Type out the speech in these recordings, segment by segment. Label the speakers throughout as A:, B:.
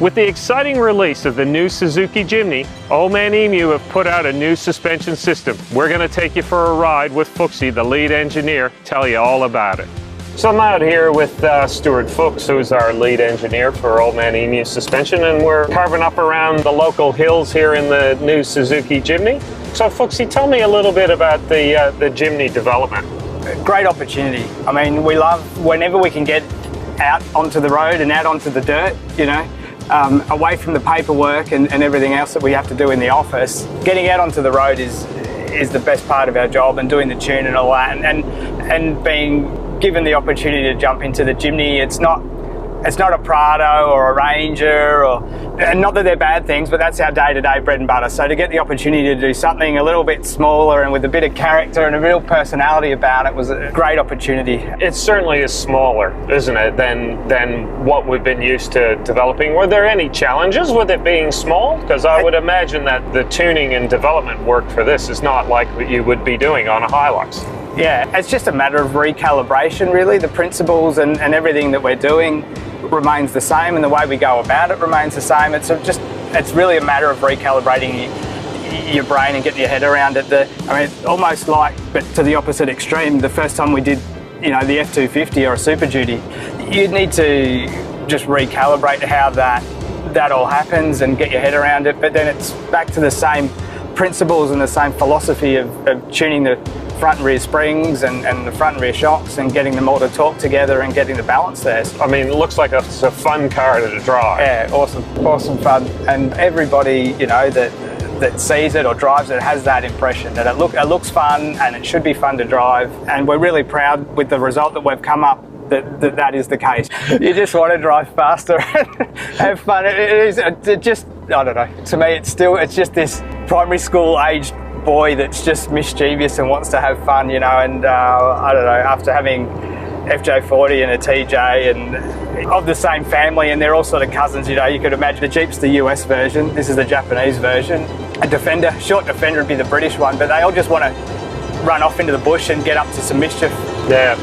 A: With the exciting release of the new Suzuki Jimny, Old Man Emu have put out a new suspension system. We're going to take you for a ride with Fuchsie, the lead engineer, tell you all about it. So I'm out here with Stuart Fuchs, who's our lead engineer for Old Man Emu suspension, and we're carving up around the local hills here in the new Suzuki Jimny. So Fuchsie, tell me a little bit about the Jimny development.
B: Great opportunity. I mean, we love whenever we can get out onto the road and out onto the dirt, you know, away from the paperwork and everything else that we have to do in the office. Getting out onto the road is the best part of our job, and doing the tune and all that, and being given the opportunity to jump into the Jimny. It's not a Prado or a Ranger, and not that they're bad things, but that's our day-to-day bread and butter. So to get the opportunity to do something a little bit smaller and with a bit of character and a real personality about it was a great opportunity.
A: It certainly is smaller, isn't it, than what we've been used to developing. Were there any challenges with it being small? Because I would imagine that the tuning and development work for this is not like what you would be doing on a Hilux.
B: Yeah, it's just a matter of recalibration, really. The principles and everything that we're doing remains the same, and the way we go about it remains the same. It's really a matter of recalibrating your brain and getting your head around it. I mean, almost like, but to the opposite extreme, the first time we did, you know, the F250 or a Super Duty, you'd need to just recalibrate how that all happens and get your head around it. But then it's back to the same principles and the same philosophy of tuning the front and rear springs and the front and rear shocks and getting them all to talk together and getting the balance there.
A: I mean, it looks like it's a fun car to drive.
B: Yeah, awesome fun. And everybody, you know, that sees it or drives it has that impression that it looks fun and it should be fun to drive. And we're really proud with the result that we've come up that is the case. You just want to drive faster and have fun. It just, I don't know, to me it's just this primary school aged boy that's just mischievous and wants to have fun, you know. And I don't know, after having FJ40 and a TJ and of the same family, and they're all sort of cousins, you know, you could imagine the Jeep's the US version, this is the Japanese version. A Defender, short Defender would be the British one, but they all just want to run off into the bush and get up to some mischief.
A: Yeah,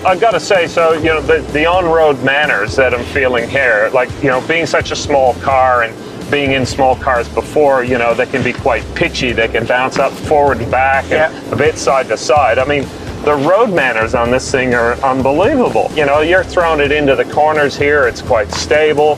A: I've got to say, so, you know, the on-road manners that I'm feeling here, like, you know, being such a small car and being in small cars before, you know, they can be quite pitchy. They can bounce up forward and back and a bit side to side. I mean, the road manners on this thing are unbelievable. You know, you're throwing it into the corners here. It's quite stable.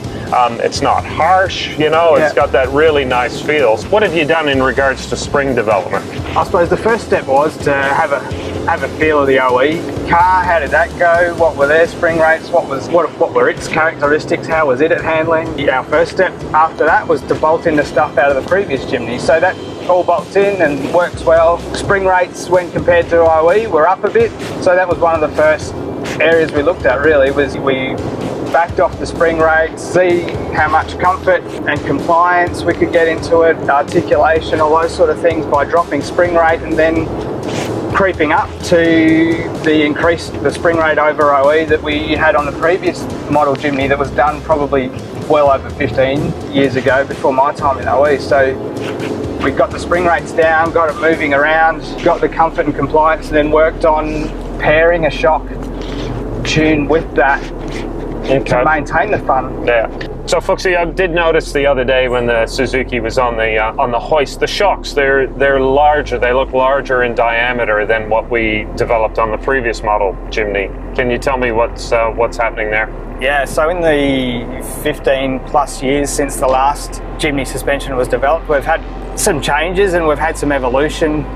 A: It's not harsh, you know, it's got that really nice feel. What have you done in regards to spring development?
B: I suppose the first step was to have a feel of the OE car. How did that go? What were their spring rates? What were its characteristics? How was it at handling? Our first step after that was to bolt in the stuff out of the previous Jimny. So that all bolts in and works well. Spring rates when compared to OE were up a bit. So that was one of the first areas we looked at, really, was we backed off the spring rates, see how much comfort and compliance we could get into it, articulation, all those sort of things by dropping spring rate, and then creeping up to the spring rate over OE that we had on the previous model Jimny that was done probably well over 15 years ago, before my time in OE. So we got the spring rates down, got it moving around, got the comfort and compliance, and then worked on pairing a shock tune with that to maintain the fun.
A: Yeah. So Fuchsie, I did notice the other day when the Suzuki was on the hoist, the shocks, they're larger. They look larger in diameter than what we developed on the previous model Jimny. Can you tell me what's happening there?
B: Yeah, so in the 15 plus years since the last Jimny suspension was developed, we've had some changes and we've had some evolution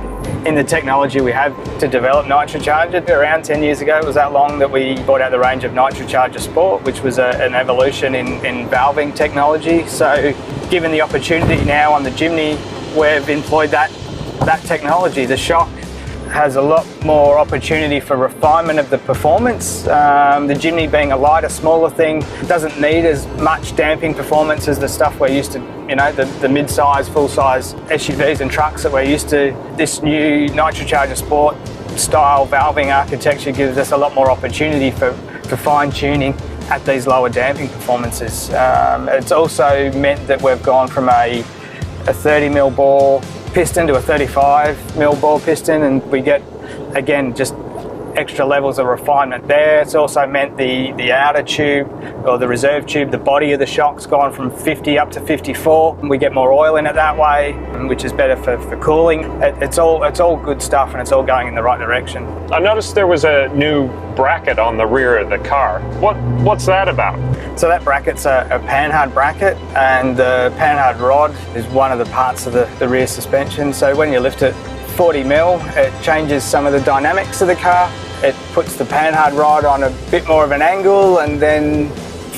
B: in the technology we have to develop nitrocharger. Around 10 years ago, it was that long that we brought out the range of nitrocharger Sport, which was an evolution in valving technology. So given the opportunity now on the Jimny, we've employed that technology. The shock has a lot more opportunity for refinement of the performance. The Jimny, being a lighter, smaller thing, doesn't need as much damping performance as the stuff we're used to, you know, the mid-size, full-size SUVs and trucks that we're used to. This new nitrocharger Sport style valving architecture gives us a lot more opportunity for fine-tuning at these lower damping performances. It's also meant that we've gone from a 30mm bore piston to a 35mm bore piston, and we get, again, just extra levels of refinement there. It's also meant the outer tube, or the reserve tube, the body of the shock's gone from 50 up to 54. We get more oil in it that way, which is better for cooling. It's all good stuff, and it's all going in the right direction.
A: I noticed there was a new bracket on the rear of the car. What's that about?
B: So that bracket's a panhard bracket, and the panhard rod is one of the parts of the rear suspension. So when you lift it 40 mil, it changes some of the dynamics of the car. It puts the panhard rod on a bit more of an angle, and then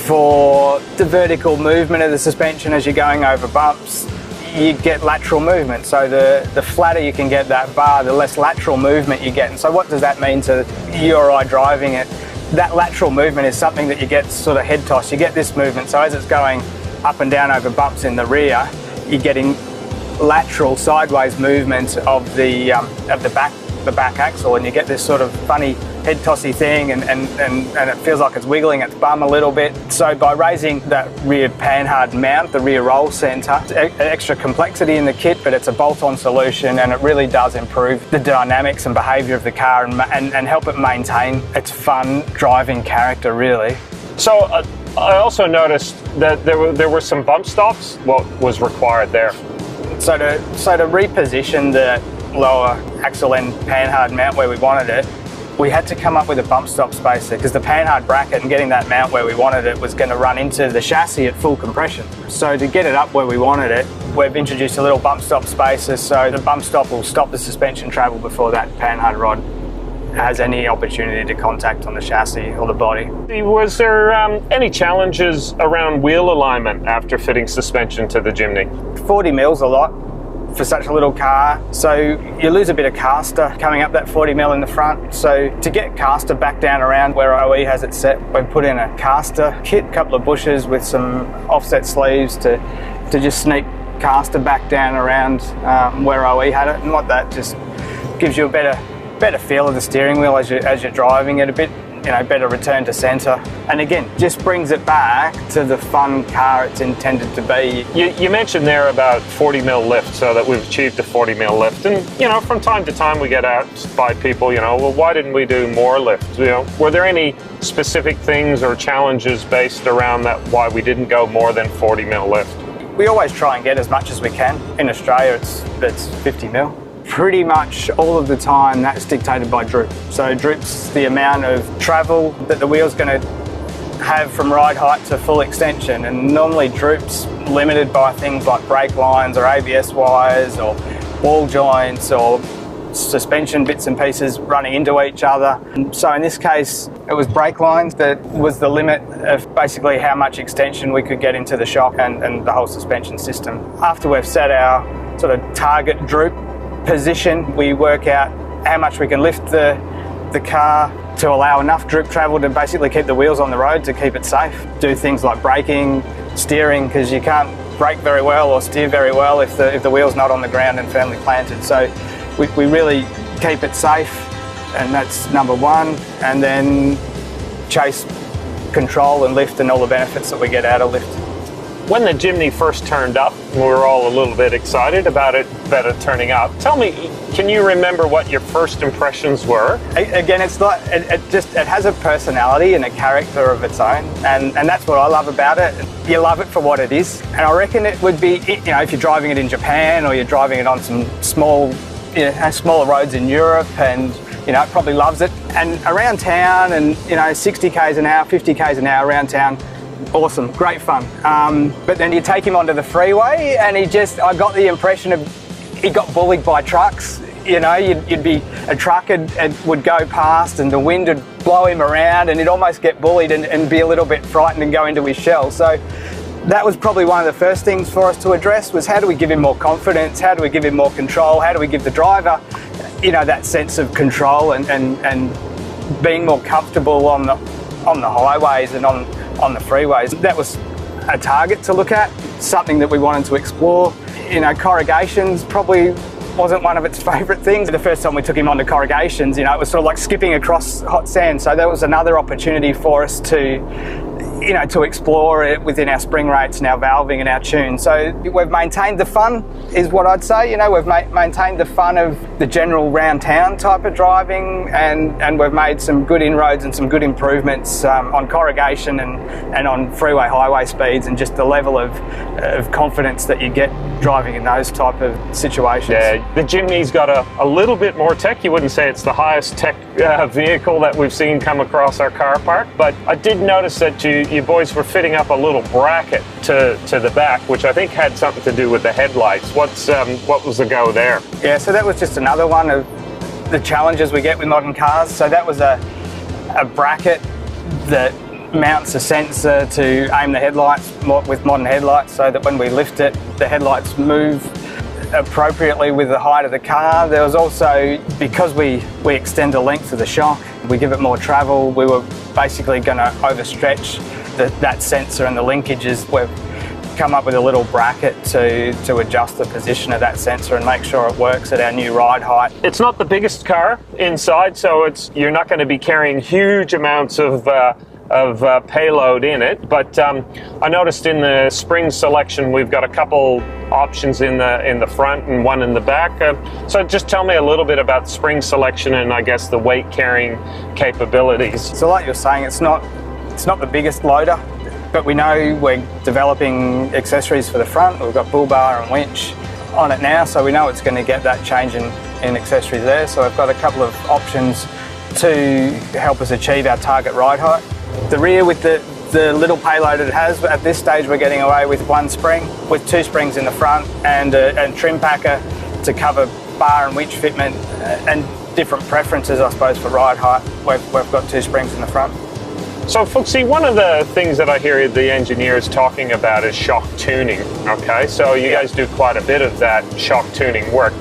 B: for the vertical movement of the suspension as you're going over bumps, you get lateral movement. So the flatter you can get that bar, the less lateral movement you get. And so what does that mean to you or I driving it? That lateral movement is something that you get sort of head toss. You get this movement. So as it's going up and down over bumps in the rear, you're getting lateral sideways movement of the back axle, and you get this sort of funny head tossy thing, and it feels like it's wiggling its bum a little bit. So by raising that rear panhard mount, the rear roll centre, extra complexity in the kit, but it's a bolt-on solution, and it really does improve the dynamics and behaviour of the car and help it maintain its fun driving character, really.
A: So I also noticed that there were some bump stops. What was required there?
B: So to reposition the lower axle end panhard mount where we wanted it, we had to come up with a bump stop spacer, because the panhard bracket and getting that mount where we wanted it was going to run into the chassis at full compression. So to get it up where we wanted it, we've introduced a little bump stop spacer, so the bump stop will stop the suspension travel before that panhard rod has any opportunity to contact on the chassis or the body.
A: Was there any challenges around wheel alignment after fitting suspension to the Jimny? 40
B: mils a lot for such a little car, so you lose a bit of caster coming up that 40 mil in the front. So to get caster back down around where OE has it set, we've put in a caster kit, a couple of bushes with some offset sleeves to just sneak caster back down around where OE had it, and what that just gives you a better feel of the steering wheel as you're driving it, a bit, better return to centre, and again just brings it back to the fun car it's intended to be.
A: You mentioned there about 40 mil lift, so that we've achieved a 40 mil lift, and from time to time we get asked by people, well, why didn't we do more lift? Were there any specific things or challenges based around that why we didn't go more than 40 mil lift?
B: We always try and get as much as we can. In Australia it's 50 mil. Pretty much all of the time that's dictated by droop. So droop's the amount of travel that the wheel's going to have from ride height to full extension, and normally droop's limited by things like brake lines or ABS wires or ball joints or suspension bits and pieces running into each other. So in this case it was brake lines that was the limit of basically how much extension we could get into the shock and the whole suspension system. After we've set our sort of target droop position, we work out how much we can lift the car to allow enough droop travel to basically keep the wheels on the road, to keep it safe. Do things like braking, steering, because you can't brake very well or steer very well if the wheel's not on the ground and firmly planted. So we really keep it safe, and that's number one, and then chase control and lift and all the benefits that we get out of lift.
A: When the Jimny first turned up, we were all a little bit excited about it turning up. Tell me, can you remember what your first impressions were?
B: Again, it's like it has a personality and a character of its own, and that's what I love about it. You love it for what it is, and I reckon it would be, if you're driving it in Japan or you're driving it on some smaller roads in Europe, and it probably loves it. And around town, and 60 k's an hour, 50 k's an hour around town, awesome, great fun. But then you take him onto the freeway, and I got the impression of he got bullied by trucks. You'd be a truck and would go past, and the wind would blow him around, and he'd almost get bullied and be a little bit frightened and go into his shell. So that was probably one of the first things for us to address, was how do we give him more confidence, how do we give him more control, how do we give the driver that sense of control and being more comfortable on the highways and on the freeways. That was a target to look at, something that we wanted to explore. Corrugations probably wasn't one of its favourite things. The first time we took him onto corrugations, it was sort of like skipping across hot sand. So that was another opportunity for us to, you know, to explore it within our spring rates and our valving and our tune. So we've maintained the fun, is what I'd say. You know, we've maintained the fun of the general round town type of driving, and we've made some good inroads and some good improvements on corrugation and on freeway highway speeds, and just the level of confidence that you get driving in those type of situations.
A: Yeah, the Jimny's got a little bit more tech. You wouldn't say it's the highest tech vehicle that we've seen come across our car park, but I did notice that you boys were fitting up a little bracket to the back, which I think had something to do with the headlights. What was the go there?
B: Yeah, so that was just another one of the challenges we get with modern cars. So that was a bracket that mounts a sensor to aim the headlights with modern headlights, so that when we lift it, the headlights move appropriately with the height of the car. There was also, because we extend the length of the shock, we give it more travel, we were basically going to overstretch that sensor and the linkages. We've come up with a little bracket to adjust the position of that sensor and make sure it works at our new ride height.
A: It's not the biggest car inside, so you're not going to be carrying huge amounts of payload in it, but I noticed in the spring selection we've got a couple options in the front and one in the back. So just tell me a little bit about spring selection and I guess the weight carrying capabilities.
B: So like you're saying, it's not the biggest loader, but we know we're developing accessories for the front. We've got bull bar and winch on it now, so we know it's going to get that change in accessories there. So I've got a couple of options to help us achieve our target ride height. The rear, with the little payload it has, at this stage we're getting away with one spring, with two springs in the front and trim packer to cover bar and winch fitment and different preferences, I suppose, for ride height. We've got two springs in the front.
A: So Fuxie, one of the things that I hear the engineers talking about is shock tuning, okay? So you guys do quite a bit of that shock tuning work.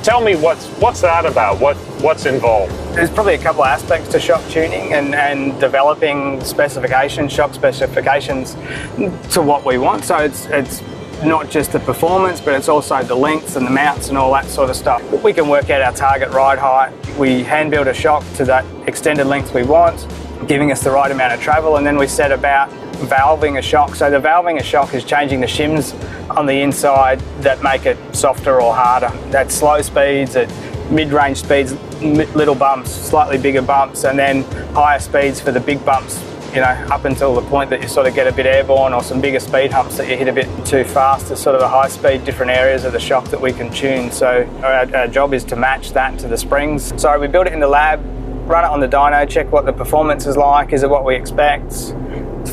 A: Tell me what's that about? What's involved?
B: There's probably a couple of aspects to shock tuning and developing specifications, shock specifications to what we want. So it's not just the performance, but it's also the lengths and the mounts and all that sort of stuff. We can work out our target ride height. We hand build a shock to that extended length we want, giving us the right amount of travel, and then we set about valving a shock. So the valving a shock is changing the shims on the inside that make it softer or harder. At slow speeds, at mid-range speeds, little bumps, slightly bigger bumps, and then higher speeds for the big bumps, you know, up until the point that you sort of get a bit airborne, or some bigger speed humps that you hit a bit too fast. There's sort of a high speed, different areas of the shock that we can tune. So our job is to match that to the springs. So we build it in the lab, run it on the dyno, check what the performance is like, is it what we expect,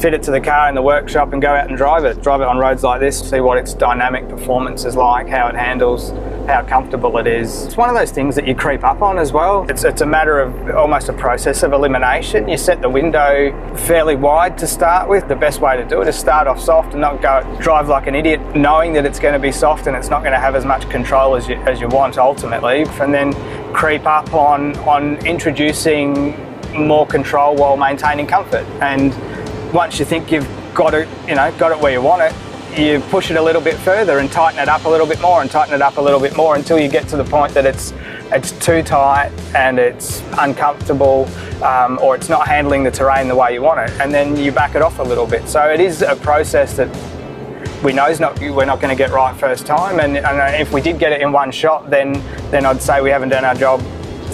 B: fit it to the car in the workshop and go out and drive it on roads like this, see what its dynamic performance is like, how it handles, how comfortable it is. It's one of those things that you creep up on as well. It's a matter of almost a process of elimination. You set the window fairly wide to start with. The best way to do it is start off soft and not go drive like an idiot knowing that it's going to be soft and it's not going to have as much control as you want ultimately, and then creep up on introducing more control while maintaining comfort. And once you think you've got it where you want it, you push it a little bit further and tighten it up a little bit more and tighten it up a little bit more until you get to the point that it's too tight and it's uncomfortable, or it's not handling the terrain the way you want it, and then you back it off a little bit. So it is a process that we know we're not going to get right first time, and if we did get it in one shot, then I'd say we haven't done our job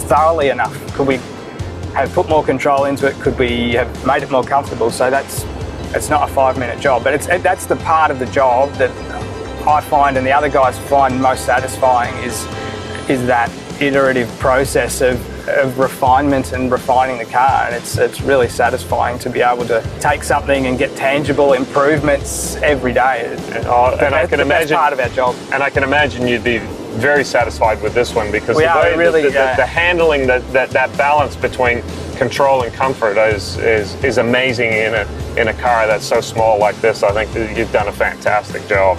B: thoroughly enough. Could we have put more control into it? Could we have made it more comfortable? So it's not a 5-minute job, but that's the part of the job that I find and the other guys find most satisfying is that iterative process of refinement and refining the car, and it's really satisfying to be able to take something and get tangible improvements every day.
A: And I can imagine
B: that's part of our job.
A: And I can imagine you'd be very satisfied with this one, because the handling, that balance between control and comfort is amazing in a car that's so small like this. I think that you've done a fantastic job.